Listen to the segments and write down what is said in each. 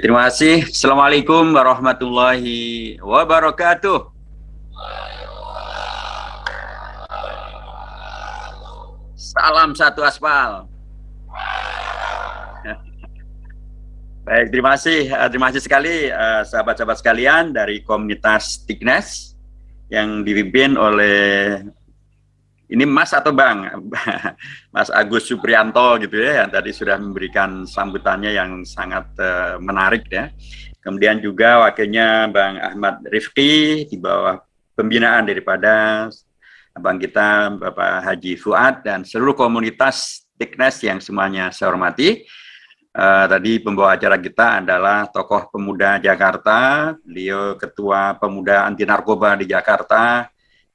Terima kasih. Assalamualaikum warahmatullahi wabarakatuh. Salam satu aspal. Baik, terima kasih sekali sahabat-sahabat sekalian dari komunitas Tignas yang dipimpin oleh ini Mas atau Bang? Mas Agus Supriyanto gitu ya, yang tadi sudah memberikan sambutannya yang sangat menarik ya. Kemudian juga wakilnya Bang Ahmad Rifki di bawah pembinaan daripada Abang kita Bapak Haji Fuad dan seluruh komunitas Tignas yang semuanya saya hormati. Tadi pembawa acara kita adalah tokoh pemuda Jakarta, beliau ketua pemuda anti narkoba di Jakarta,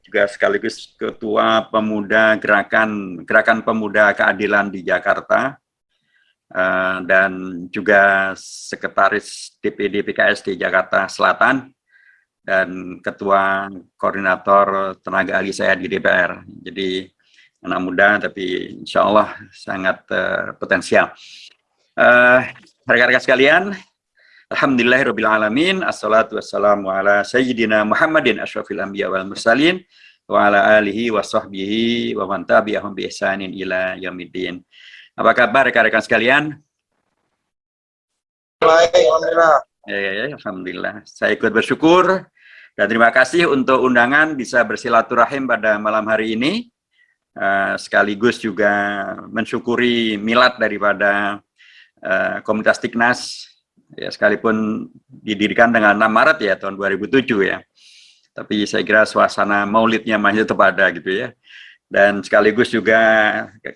juga sekaligus ketua pemuda gerakan pemuda keadilan di Jakarta, dan juga sekretaris DPD PKS di Jakarta Selatan, dan ketua koordinator tenaga ahli saya di DPR. Jadi anak muda tapi insya Allah sangat potensial. Rekan-rekan sekalian, alhamdulillahirrabbilalamin, assalatu wassalamu ala sayyidina Muhammadin asyrafil anbiya wal mursalin wa ala alihi wa sahbihi wa man tabi'ahum bi ihsanin ila yaumiddin. Apa kabar rekan-rekan sekalian? Baik, alhamdulillah. Ya, alhamdulillah. Saya ikut bersyukur dan terima kasih untuk undangan bisa bersilaturahim pada malam hari ini. Sekaligus juga mensyukuri milad daripada komunitas Tignas, ya, sekalipun didirikan dengan 6 Maret ya tahun 2007 ya, tapi saya kira suasana maulidnya masih tetap ada gitu ya, dan sekaligus juga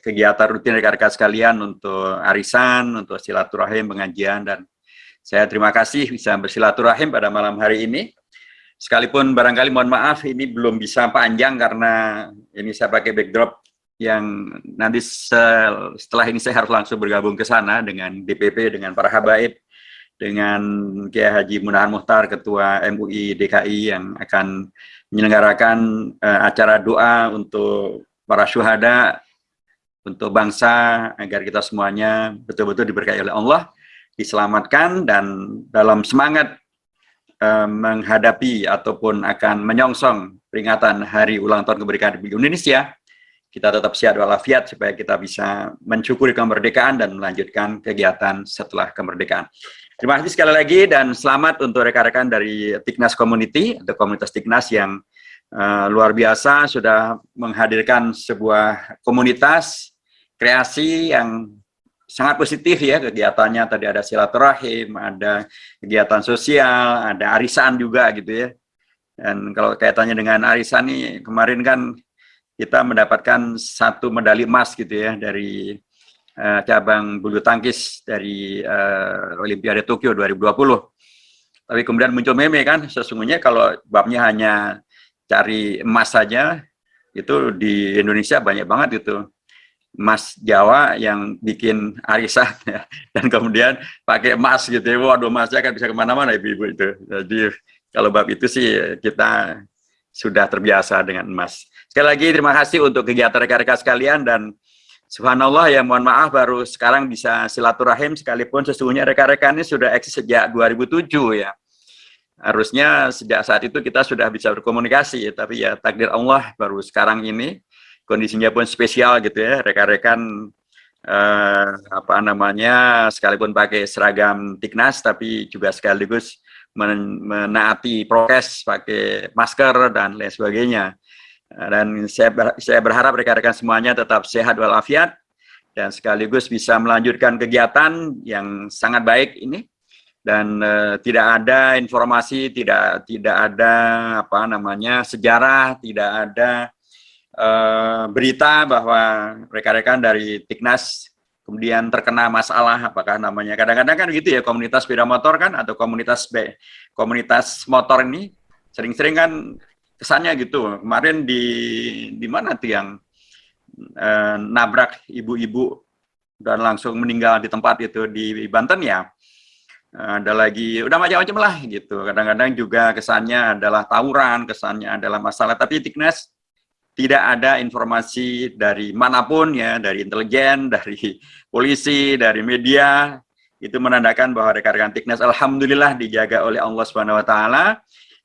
kegiatan rutin rekan-rekan sekalian untuk arisan, untuk silaturahim, pengajian, dan saya terima kasih bisa bersilaturahim pada malam hari ini. Sekalipun barangkali mohon maaf ini belum bisa panjang karena ini saya pakai backdrop yang nanti setelah ini saya harus langsung bergabung ke sana dengan DPP, dengan para habaib, dengan Kiai Haji Munahan Muhtar, Ketua MUI DKI yang akan menyelenggarakan acara doa untuk para syuhada, untuk bangsa, agar kita semuanya betul-betul diberkahi oleh Allah, diselamatkan, dan dalam semangat menghadapi ataupun akan menyongsong peringatan Hari Ulang Tahun Kemerdekaan Republik Indonesia, kita tetap sehat walafiat supaya kita bisa mensyukuri kemerdekaan dan melanjutkan kegiatan setelah kemerdekaan. Terima kasih sekali lagi dan selamat untuk rekan-rekan dari Tignas Community atau komunitas Tignas yang luar biasa sudah menghadirkan sebuah komunitas kreasi yang sangat positif ya kegiatannya. Tadi ada silaturahim, ada kegiatan sosial, ada arisan juga gitu ya. Dan kalau kaitannya dengan arisan nih, kemarin kan kita mendapatkan 1 medali emas gitu ya dari cabang bulu tangkis dari Olimpiade Tokyo 2020. Tapi kemudian muncul meme kan, sesungguhnya kalau babnya hanya cari emas saja, itu di Indonesia banyak banget itu. Emas Jawa yang bikin arisan ya. Dan kemudian pakai emas gitu ya, waduh emasnya kan bisa kemana-mana ibu-ibu itu. Jadi kalau bab itu sih kita sudah terbiasa dengan emas. Sekali lagi terima kasih untuk kegiatan rekan-rekan sekalian dan subhanallah ya mohon maaf baru sekarang bisa silaturahim sekalipun sesungguhnya rekan-rekan ini sudah eksis sejak 2007 ya. Harusnya sejak saat itu kita sudah bisa berkomunikasi ya, tapi ya takdir Allah baru sekarang ini kondisinya pun spesial gitu ya, rekan-rekan sekalipun pakai seragam Tignas tapi juga sekaligus menaati prokes, pakai masker dan lain sebagainya. Dan saya berharap rekan-rekan semuanya tetap sehat walafiat dan sekaligus bisa melanjutkan kegiatan yang sangat baik ini, dan tidak ada informasi, tidak ada sejarah, tidak ada berita bahwa rekan-rekan dari Tignas kemudian terkena masalah, apakah namanya, kadang-kadang kan gitu ya, komunitas sepeda motor kan, atau komunitas motor ini sering-sering kan kesannya gitu. Kemarin di mana tuh yang nabrak ibu-ibu dan langsung meninggal di tempat itu di Banten ya. Ada lagi, udah macam-macam lah gitu. Kadang-kadang juga kesannya adalah tawuran, kesannya adalah masalah, tapi Tignas tidak ada informasi dari manapun ya, dari intelijen, dari polisi, dari media, Itu menandakan bahwa rekan-rekan Tiknas alhamdulillah dijaga oleh Allah Subhanahu wa taala,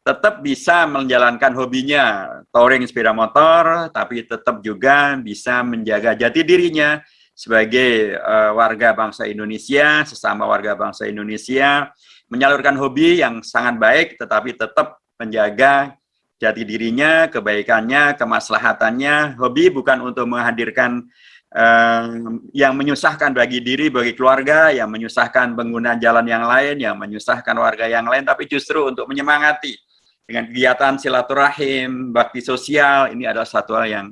tetap bisa menjalankan hobinya touring sepeda motor, tapi tetap juga bisa menjaga jati dirinya sebagai warga bangsa Indonesia, sesama warga bangsa Indonesia, menyalurkan hobi yang sangat baik, tetapi tetap menjaga jati dirinya, kebaikannya, kemaslahatannya. Hobi bukan untuk menghadirkan yang menyusahkan bagi diri, bagi keluarga, yang menyusahkan pengguna jalan yang lain, yang menyusahkan warga yang lain, tapi justru untuk menyemangati dengan kegiatan silaturahim, bakti sosial. Ini adalah satu hal yang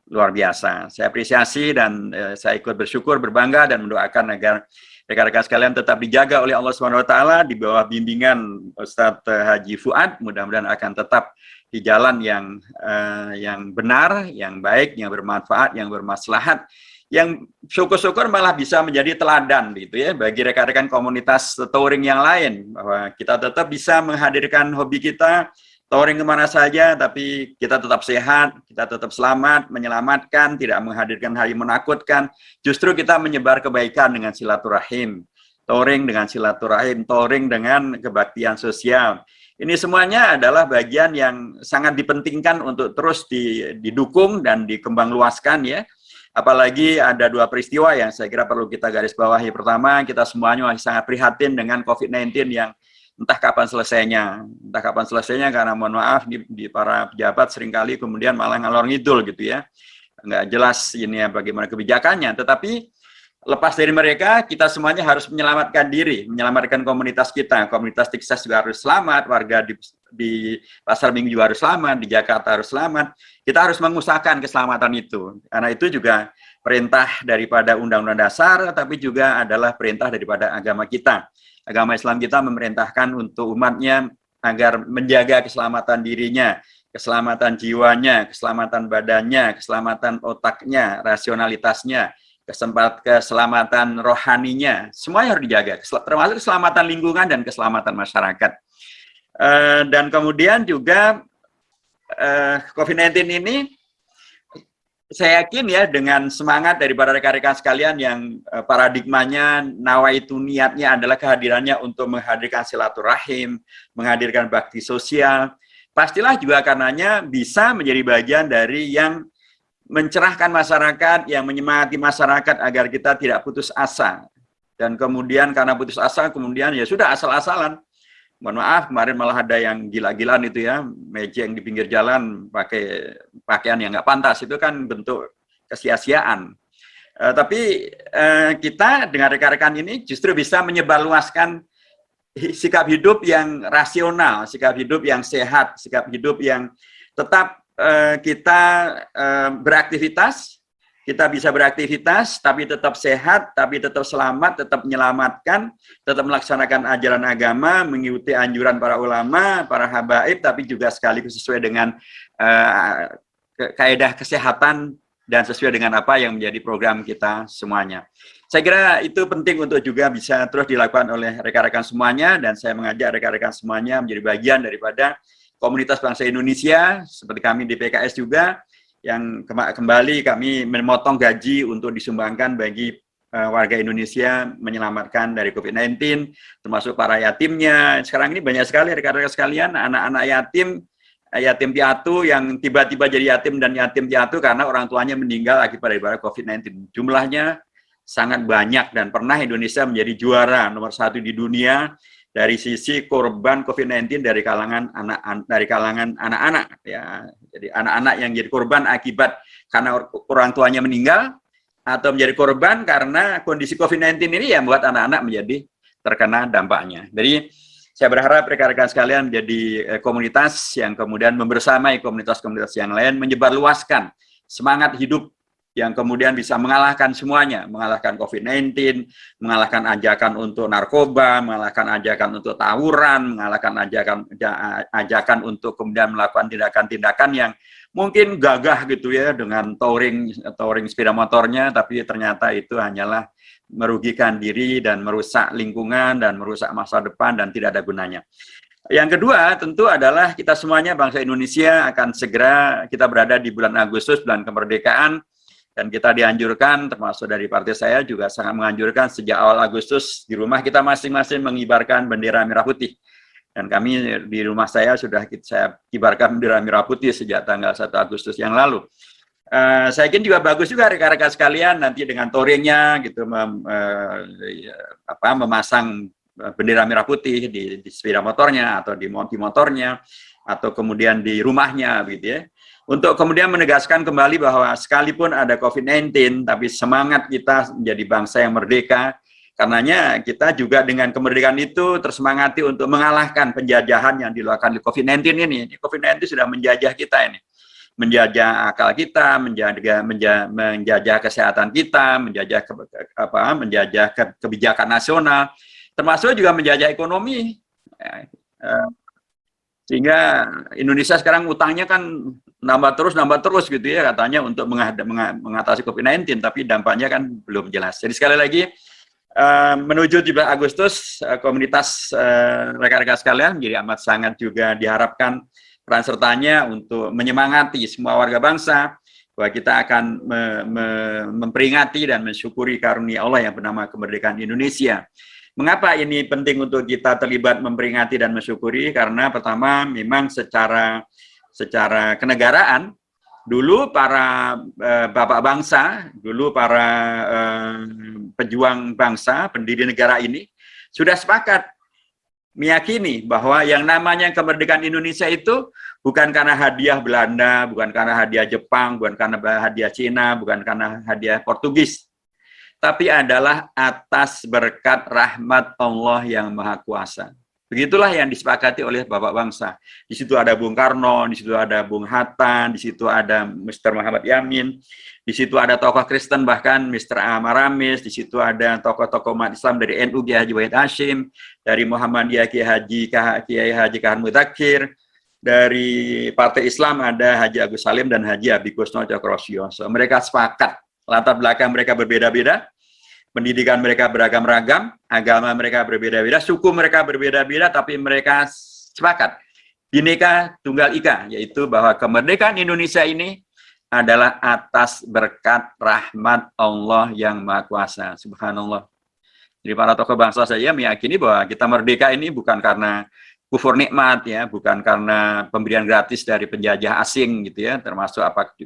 luar biasa. Saya apresiasi dan saya ikut bersyukur, berbangga dan mendoakan agar rekan-rekan sekalian tetap dijaga oleh Allah Subhanahu wa taala di bawah bimbingan Ustadz Haji Fuad. Mudah-mudahan akan tetap di jalan yang benar, yang baik, yang bermanfaat, yang bermaslahat, yang syukur-syukur malah bisa menjadi teladan gitu ya bagi rekan-rekan komunitas touring yang lain, bahwa kita tetap bisa menghadirkan hobi kita touring kemana saja, tapi kita tetap sehat, kita tetap selamat, menyelamatkan, tidak menghadirkan hal yang menakutkan. Justru kita menyebar kebaikan dengan silaturahim, touring dengan silaturahim, touring dengan kebaktian sosial. Ini semuanya adalah bagian yang sangat dipentingkan untuk terus didukung dan dikembangluaskan ya. Apalagi ada dua peristiwa yang saya kira perlu kita garis bawahi. Pertama, kita semuanya masih sangat prihatin dengan COVID-19 yang entah kapan selesainya, karena mohon maaf di para pejabat seringkali kemudian malah ngalor ngidul gitu ya, nggak jelas ini ya bagaimana kebijakannya. Tetapi lepas dari mereka, kita semuanya harus menyelamatkan diri, menyelamatkan komunitas kita. Komunitas Tiknas juga harus selamat, warga di Pasar Minggu juga harus selamat, di Jakarta harus selamat. Kita harus mengusahakan keselamatan itu, karena itu juga perintah daripada Undang-Undang Dasar, tapi juga adalah perintah daripada agama kita. Agama Islam kita memerintahkan untuk umatnya agar menjaga keselamatan dirinya, keselamatan jiwanya, keselamatan badannya, keselamatan otaknya, rasionalitasnya, keselamatan rohaninya, semuanya harus dijaga, termasuk keselamatan lingkungan dan keselamatan masyarakat. Dan kemudian juga COVID-19 ini, saya yakin ya dengan semangat daripada rekan-rekan sekalian yang paradigmanya, nawaitu niatnya adalah kehadirannya untuk menghadirkan silaturahim, menghadirkan bakti sosial, pastilah juga karenanya bisa menjadi bagian dari yang mencerahkan masyarakat, yang menyemangati masyarakat agar kita tidak putus asa. Dan kemudian karena putus asa, kemudian ya sudah asal-asalan. Mohon maaf, kemarin malah ada yang gila-gilaan itu ya, mejeng di pinggir jalan pakai pakaian yang nggak pantas, itu kan bentuk kesia-siaan. Tapi kita dengan rekan-rekan ini justru bisa menyebarluaskan sikap hidup yang rasional, sikap hidup yang sehat, sikap hidup yang tetap kita beraktivitas, kita bisa beraktivitas, tapi tetap sehat, tapi tetap selamat, tetap menyelamatkan, tetap melaksanakan ajaran agama, mengikuti anjuran para ulama, para habaib, tapi juga sekaligus sesuai dengan kaidah kesehatan dan sesuai dengan apa yang menjadi program kita semuanya. Saya kira itu penting untuk juga bisa terus dilakukan oleh rekan-rekan semuanya, dan saya mengajak rekan-rekan semuanya menjadi bagian daripada komunitas bangsa Indonesia, seperti kami di PKS juga, yang kembali kami memotong gaji untuk disumbangkan bagi warga Indonesia menyelamatkan dari COVID-19, termasuk para yatimnya. Sekarang ini banyak sekali rekan-rekan sekalian, anak-anak yatim piatu yang tiba-tiba jadi yatim dan yatim piatu karena orang tuanya meninggal akibat daripada COVID-19. Jumlahnya sangat banyak dan pernah Indonesia menjadi juara nomor 1 di dunia dari sisi korban COVID-19 dari kalangan anak-anak ya. Jadi anak-anak yang jadi korban akibat karena orang tuanya meninggal, atau menjadi korban karena kondisi COVID-19 ini yang membuat anak-anak menjadi terkena dampaknya. Jadi saya berharap rekan-rekan sekalian menjadi komunitas yang kemudian membersamai komunitas-komunitas yang lain, menyebarluaskan semangat hidup yang kemudian bisa mengalahkan semuanya, mengalahkan COVID-19, mengalahkan ajakan untuk narkoba, mengalahkan ajakan untuk tawuran, mengalahkan ajakan untuk kemudian melakukan tindakan-tindakan yang mungkin gagah gitu ya, dengan touring sepeda motornya, tapi ternyata itu hanyalah merugikan diri dan merusak lingkungan dan merusak masa depan dan tidak ada gunanya. Yang kedua tentu adalah kita semuanya bangsa Indonesia akan segera, kita berada di bulan Agustus, bulan kemerdekaan. Dan kita dianjurkan, termasuk dari partai saya juga sangat menganjurkan sejak awal Agustus di rumah kita masing-masing mengibarkan bendera merah putih. Dan kami di rumah saya sudah saya kibarkan bendera merah putih sejak tanggal 1 Agustus yang lalu. Saya yakin juga bagus juga rekan-rekan sekalian nanti dengan touringnya gitu memasang bendera merah putih di sepeda motornya atau di motornya atau kemudian di rumahnya gitu ya. Untuk kemudian menegaskan kembali bahwa sekalipun ada COVID-19 tapi semangat kita menjadi bangsa yang merdeka. Karenanya kita juga dengan kemerdekaan itu tersemangati untuk mengalahkan penjajahan yang dilakukan di COVID-19 ini. COVID-19 sudah menjajah kita ini. Menjajah akal kita, menjajah kesehatan kita, menjajah kebijakan nasional, termasuk juga menjajah ekonomi. Sehingga Indonesia sekarang utangnya kan nambah terus gitu ya katanya untuk mengatasi COVID-19, tapi dampaknya kan belum jelas. Jadi sekali lagi menuju 17 Agustus komunitas rekan-rekan sekalian jadi amat sangat juga diharapkan peran sertanya untuk menyemangati semua warga bangsa bahwa kita akan memperingati dan mensyukuri karunia Allah yang bernama kemerdekaan Indonesia. Mengapa ini penting untuk kita terlibat memperingati dan mensyukuri? Karena pertama memang secara kenegaraan dulu para bapak bangsa, dulu para pejuang bangsa, pendiri negara ini sudah sepakat meyakini bahwa yang namanya kemerdekaan Indonesia itu bukan karena hadiah Belanda, bukan karena hadiah Jepang, bukan karena hadiah Cina, bukan karena hadiah Portugis, tapi adalah atas berkat rahmat Allah yang Maha Kuasa. Begitulah yang disepakati oleh Bapak bangsa. Di situ ada Bung Karno, di situ ada Bung Hatta, di situ ada Mr. Muhammad Yamin, di situ ada tokoh Kristen bahkan Mr. Amaramis, di situ ada tokoh-tokoh umat Islam dari NU Kiai Haji Wahid Hashim, dari Muhammadiyah Kiai Haji Kahan Mudzakkir, dari Partai Islam ada Haji Agus Salim dan Haji Abikusno Cokrosyo. So, mereka sepakat, latar belakang mereka berbeda-beda, pendidikan mereka beragam-ragam, agama mereka berbeda-beda, suku mereka berbeda-beda, tapi mereka sepakat. Bhinneka Tunggal Ika, yaitu bahwa kemerdekaan Indonesia ini adalah atas berkat rahmat Allah yang Maha Kuasa. Subhanallah. Jadi para tokoh bangsa saya meyakini bahwa kita merdeka ini bukan karena kufur nikmat ya, bukan karena pemberian gratis dari penjajah asing gitu ya, termasuk apakah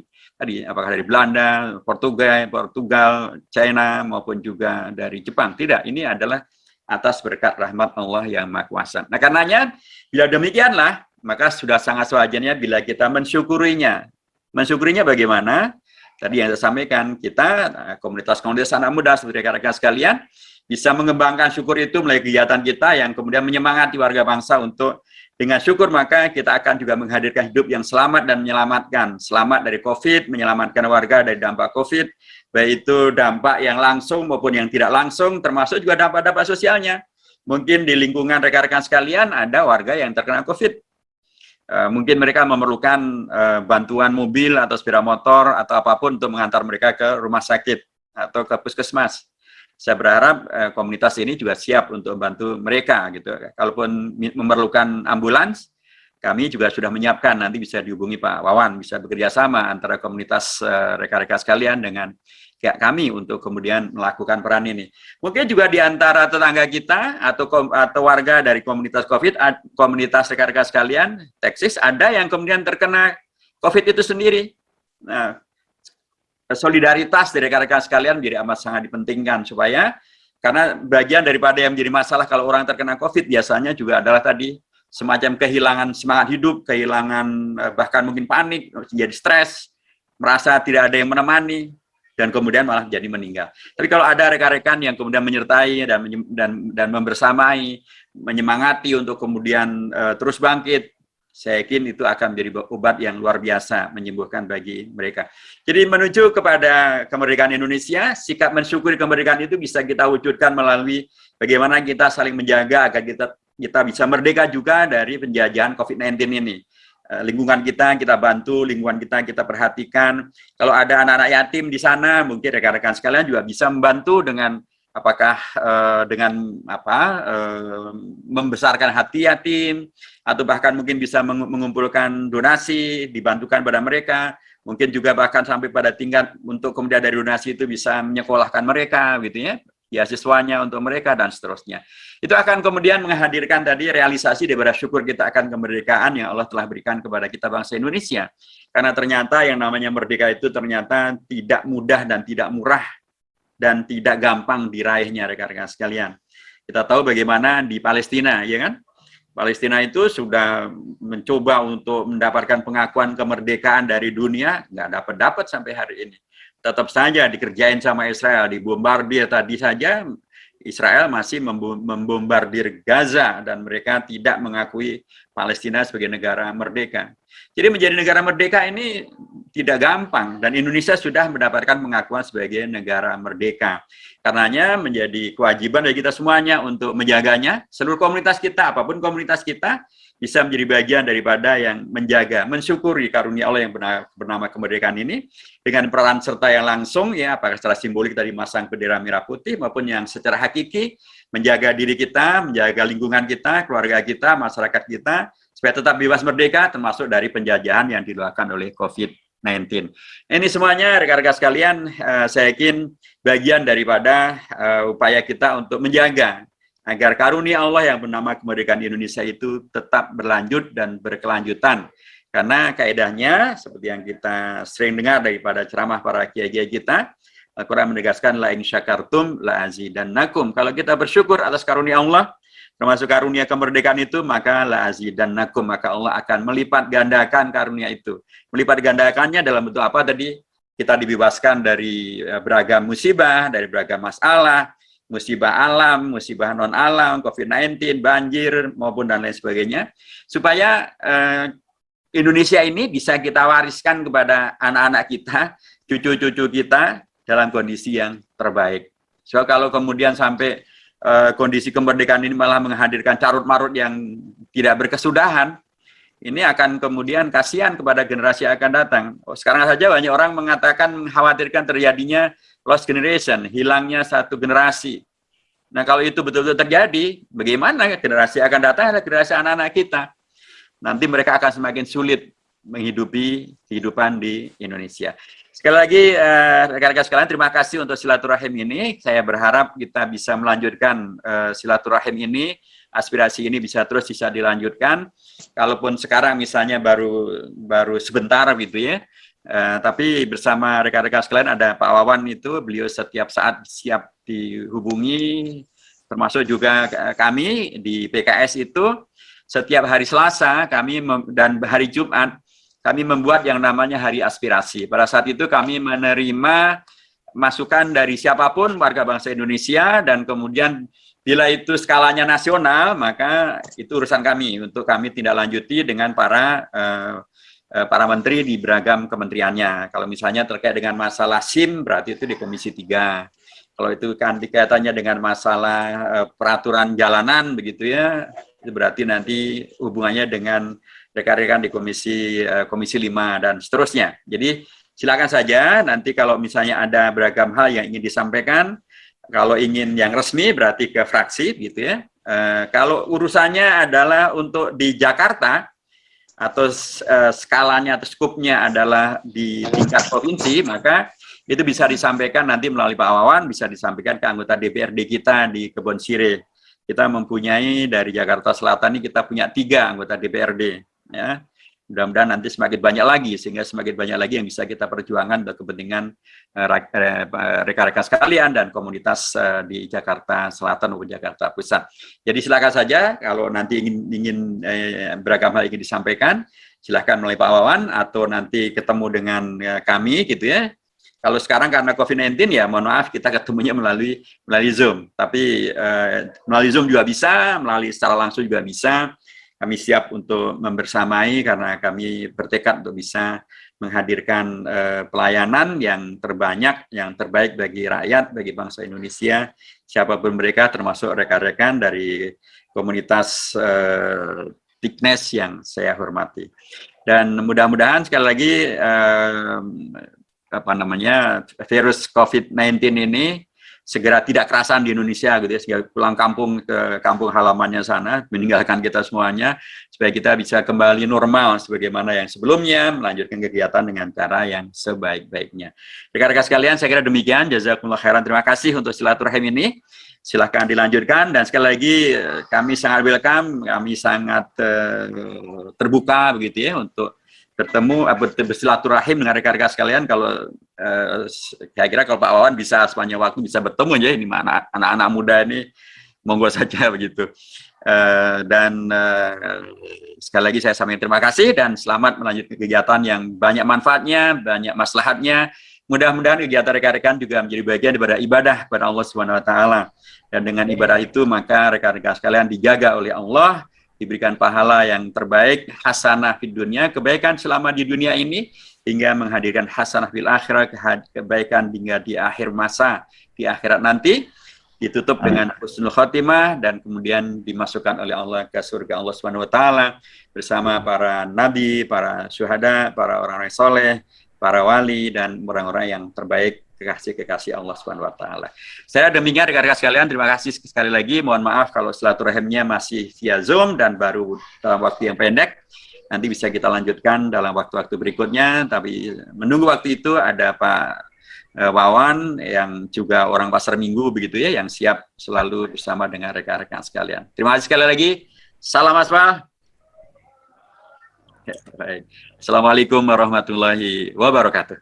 dari Belanda, Portugal, China maupun juga dari Jepang. Tidak, ini adalah atas berkat rahmat Allah yang Maha Kuasa. Nah, karenanya bila demikianlah, maka sudah sangat sewajarnya bila kita mensyukurinya. Mensyukurinya bagaimana? Tadi yang saya sampaikan, kita komunitas-komunitas anak muda seperti rekan-rekan sekalian bisa mengembangkan syukur itu melalui kegiatan kita yang kemudian menyemangati warga bangsa untuk dengan syukur maka kita akan juga menghadirkan hidup yang selamat dan menyelamatkan. Selamat dari COVID, menyelamatkan warga dari dampak COVID, baik itu dampak yang langsung maupun yang tidak langsung, termasuk juga dampak-dampak sosialnya. Mungkin di lingkungan rekan-rekan sekalian ada warga yang terkena COVID. Mungkin mereka memerlukan bantuan mobil atau sepeda motor atau apapun untuk mengantar mereka ke rumah sakit atau ke puskesmas. Saya berharap komunitas ini juga siap untuk membantu mereka gitu. Kalaupun memerlukan ambulans, kami juga sudah menyiapkan, nanti bisa dihubungi Pak Wawan, bisa bekerja sama antara komunitas rekan-rekan sekalian dengan kami untuk kemudian melakukan peran ini. Mungkin juga di antara tetangga kita atau warga dari komunitas COVID, komunitas rekan-rekan sekalian, Texas, ada yang kemudian terkena COVID itu sendiri. Nah, solidaritas dari rekan-rekan sekalian menjadi amat sangat dipentingkan supaya karena bagian daripada yang menjadi masalah kalau orang terkena COVID biasanya juga adalah tadi semacam kehilangan semangat hidup, kehilangan bahkan mungkin panik, menjadi stres, merasa tidak ada yang menemani dan kemudian malah jadi meninggal. Tapi kalau ada rekan-rekan yang kemudian menyertai dan membersamai, menyemangati untuk kemudian terus bangkit, saya yakin itu akan menjadi obat yang luar biasa menyembuhkan bagi mereka. Jadi menuju kepada kemerdekaan Indonesia, sikap mensyukuri kemerdekaan itu bisa kita wujudkan melalui bagaimana kita saling menjaga agar kita bisa merdeka juga dari penjajahan COVID-19 ini. Lingkungan kita bantu, lingkungan kita perhatikan. Kalau ada anak-anak yatim di sana, mungkin rekan-rekan sekalian juga bisa membantu dengan membesarkan hati yatim, atau bahkan mungkin bisa mengumpulkan donasi, dibantukan pada mereka, mungkin juga bahkan sampai pada tingkat untuk kemudian dari donasi itu bisa menyekolahkan mereka, gitu ya, beasiswanya untuk mereka dan seterusnya. Itu akan kemudian menghadirkan tadi realisasi daripada syukur kita akan kemerdekaan yang Allah telah berikan kepada kita bangsa Indonesia. Karena ternyata yang namanya merdeka itu ternyata tidak mudah dan tidak murah dan tidak gampang diraihnya, rekan-rekan sekalian. Kita tahu bagaimana di Palestina, ya kan? Palestina itu sudah mencoba untuk mendapatkan pengakuan kemerdekaan dari dunia, nggak dapat sampai hari ini. Tetap saja dikerjain sama Israel, dibombardir tadi saja, Israel masih membombardir Gaza dan mereka tidak mengakui Palestina sebagai negara merdeka. Jadi menjadi negara merdeka ini tidak gampang dan Indonesia sudah mendapatkan pengakuan sebagai negara merdeka. Karenanya menjadi kewajiban dari kita semuanya untuk menjaganya. Seluruh komunitas kita, apapun komunitas kita, bisa menjadi bagian daripada yang menjaga, mensyukuri karunia Allah yang bernama kemerdekaan ini dengan peran serta yang langsung, ya, apakah secara simbolik tadi masang bendera merah putih maupun yang secara hakiki menjaga diri kita, menjaga lingkungan kita, keluarga kita, masyarakat kita supaya tetap bebas merdeka, termasuk dari penjajahan yang dilakukan oleh COVID-19. Ini semuanya rekan-rekan sekalian, saya yakin bagian daripada upaya kita untuk menjaga agar karunia Allah yang bernama kemerdekaan Indonesia itu tetap berlanjut dan berkelanjutan. Karena kaedahnya, seperti yang kita sering dengar daripada ceramah para kiai-kiai kita, Al-Quran menegaskan, la in syakartum la azidannakum. Kalau kita bersyukur atas karunia Allah, termasuk karunia kemerdekaan itu, maka la azidannakum, maka Allah akan melipat gandakan karunia itu. Melipat gandakannya dalam bentuk apa tadi? Kita dibebaskan dari beragam musibah, dari beragam masalah, musibah alam, musibah non-alam, COVID-19, banjir, maupun dan lain sebagainya, supaya Indonesia ini bisa kita wariskan kepada anak-anak kita, cucu-cucu kita, dalam kondisi yang terbaik. So, kalau kemudian sampai kondisi kemerdekaan ini malah menghadirkan carut-marut yang tidak berkesudahan, ini akan kemudian kasihan kepada generasi yang akan datang. Sekarang saja banyak orang mengatakan mengkhawatirkan terjadinya lost generation, hilangnya satu generasi. Nah, kalau itu betul-betul terjadi, bagaimana generasi akan datang adalah generasi anak-anak kita. Nanti mereka akan semakin sulit menghidupi kehidupan di Indonesia. Sekali lagi, rekan-rekan sekalian, terima kasih untuk silaturahim ini. Saya berharap kita bisa melanjutkan silaturahim ini, aspirasi ini bisa dilanjutkan. Kalaupun sekarang misalnya baru sebentar gitu ya, tapi bersama rekan-rekan sekalian ada Pak Wawan itu, beliau setiap saat siap dihubungi, termasuk juga kami di PKS itu setiap hari Selasa kami dan hari Jumat kami membuat yang namanya hari aspirasi. Pada saat itu kami menerima masukan dari siapapun warga bangsa Indonesia dan kemudian bila itu skalanya nasional maka itu urusan kami untuk kami tindak lanjuti dengan para menteri di beragam kementeriannya. Kalau misalnya terkait dengan masalah SIM, berarti itu di Komisi 3. Kalau itu kan kaitannya dengan masalah peraturan jalanan, begitu ya, itu berarti nanti hubungannya dengan rekan-rekan di Komisi 5 dan seterusnya. Jadi silakan saja, nanti kalau misalnya ada beragam hal yang ingin disampaikan, kalau ingin yang resmi berarti ke fraksi, gitu ya. Kalau urusannya adalah untuk di Jakarta, atau skalanya atau skupnya adalah di tingkat provinsi, maka itu bisa disampaikan nanti melalui Pak Wawan, bisa disampaikan ke anggota DPRD kita di Kebon Sirih. Kita mempunyai dari Jakarta Selatan ini kita punya 3 anggota DPRD. Ya. Mudah-mudahan nanti semakin banyak lagi, sehingga semakin banyak lagi yang bisa kita perjuangkan untuk kepentingan rekan-rekan sekalian dan komunitas di Jakarta Selatan maupun Jakarta Pusat. Jadi silakan saja kalau nanti ingin beragam hal ingin disampaikan, silakan melalui Pak Wawan atau nanti ketemu dengan kami gitu ya. Kalau sekarang karena COVID-19 ya mohon maaf kita ketemunya melalui Zoom. Tapi melalui Zoom juga bisa, melalui secara langsung juga bisa. Kami siap untuk membersamai karena kami bertekad untuk bisa menghadirkan pelayanan yang terbanyak, yang terbaik bagi rakyat, bagi bangsa Indonesia, siapapun mereka, termasuk rekan-rekan dari komunitas TIKNES yang saya hormati. Dan mudah-mudahan sekali lagi virus COVID-19 ini segera tidak kerasan di Indonesia gitu ya, segera pulang kampung ke kampung halamannya sana, meninggalkan kita semuanya, supaya kita bisa kembali normal sebagaimana yang sebelumnya, melanjutkan kegiatan dengan cara yang sebaik-baiknya. Rekan-rekan sekalian, saya kira demikian. Jazakumullah khairan. Terima kasih untuk silaturahim ini. Silahkan dilanjutkan, dan sekali lagi kami sangat welcome, kami sangat terbuka begitu ya untuk bertemu, bersilaturahim dengan rekan-rekan sekalian. Kalau saya kira kalau Pak Wawan bisa sepanjang waktu bisa bertemu ya, ini mana anak-anak muda ini monggo saja begitu. Dan sekali lagi saya sampaikan terima kasih dan selamat melanjutkan kegiatan yang banyak manfaatnya, banyak maslahatnya. Mudah-mudahan kegiatan rekan-rekan juga menjadi bagian daripada ibadah kepada Allah Subhanahu wa taala. Dan dengan ibadah itu maka rekan-rekan sekalian dijaga oleh Allah, diberikan pahala yang terbaik, hasanah di dunia, kebaikan selama di dunia ini, hingga menghadirkan hasanah fil akhirah, kebaikan hingga di akhir masa, di akhirat nanti, ditutup dengan husnul khotimah, dan kemudian dimasukkan oleh Allah ke surga Allah Subhanahu wa taala bersama para nabi, para syuhada, para orang-orang soleh, para wali, dan orang-orang yang terbaik, kekasih-kekasih Allah Subhanahu wa taala. Saya demikian rekan-rekan sekalian, terima kasih sekali lagi. Mohon maaf kalau silaturahimnya masih via Zoom dan baru dalam waktu yang pendek. Nanti bisa kita lanjutkan dalam waktu-waktu berikutnya, tapi menunggu waktu itu ada Pak Wawan yang juga orang Pasar Minggu begitu ya, yang siap selalu bersama dengan rekan-rekan sekalian. Terima kasih sekali lagi. Salam aspal. Baik. Assalamualaikum warahmatullahi wabarakatuh.